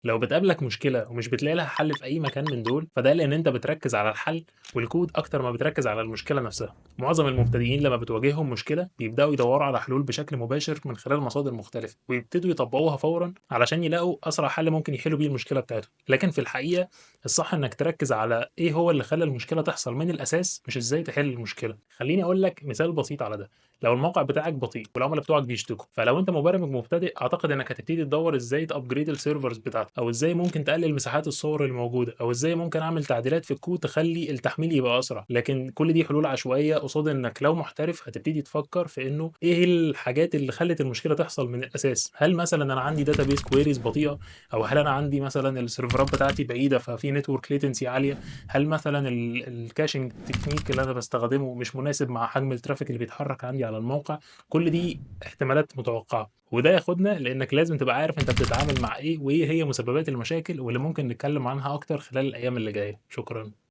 لو بتقابلك مشكلة ومش بتلاقي لها حل في أي مكان من دول، فده لأن أنت بتركز على الحل والكود أكتر ما بتركز على المشكلة نفسها. معظم المبتدئين لما بتواجههم مشكلة بيبدأوا يدوروا على حلول بشكل مباشر من خلال مصادر مختلفة، ويبتدوا يطبقوها فورا علشان يلاقوا أسرع حل ممكن يحلوا بيه المشكلة بتاعتهم. لكن في الحقيقة الصح إنك تركز على إيه هو اللي خلى المشكلة تحصل من الأساس، مش إزاي تحل المشكلة. خليني أقول لك مثال بسيط على ده. لو الموقع بتاعك بطيء والعملاء بتوعك بيشتكوا، فلو انت مبرمج مبتدئ اعتقد انك هتبتدي تدور ازاي تابجريد السيرفرز بتاعتك، او ازاي ممكن تقلل مساحات الصور الموجوده، او ازاي ممكن اعمل تعديلات في الكود تخلي التحميل يبقى اسرع. لكن كل دي حلول عشوائيه قصاد انك لو محترف هتبتدي تفكر في انه ايه الحاجات اللي خلت المشكله تحصل من الاساس. هل مثلا انا عندي داتابيس كويريز بطيئه، او هل انا عندي مثلا السيرفرات بتاعتي بعيده ففي نتورك ليتنسي عاليه، هل مثلا الكاشنج تكنيك اللي انا بستخدمه مش مناسب مع حجم الترافيك اللي بيتحرك عندي على الموقع. كل دي احتمالات متوقعة، وده ياخدنا لإنك لازم تبقى عارف أنت بتتعامل مع إيه، وإيه هي مسببات المشاكل، واللي ممكن نتكلم عنها أكتر خلال الأيام اللي جاية. شكرًا.